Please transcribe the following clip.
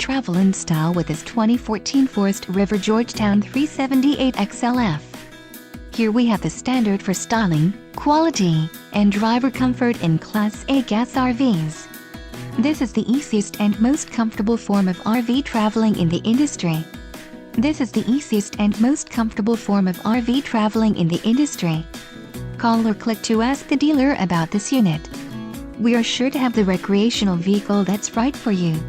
travel in style with this 2014 Forest River Georgetown 378 XLF. Here we have the standard for styling, quality, and driver comfort in Class A gas RVs. This is the easiest and most comfortable form of RV traveling in the industry. This is the easiest and most comfortable form of RV traveling in the industry. Call or click to ask the dealer about this unit. We are sure to have the recreational vehicle that's right for you.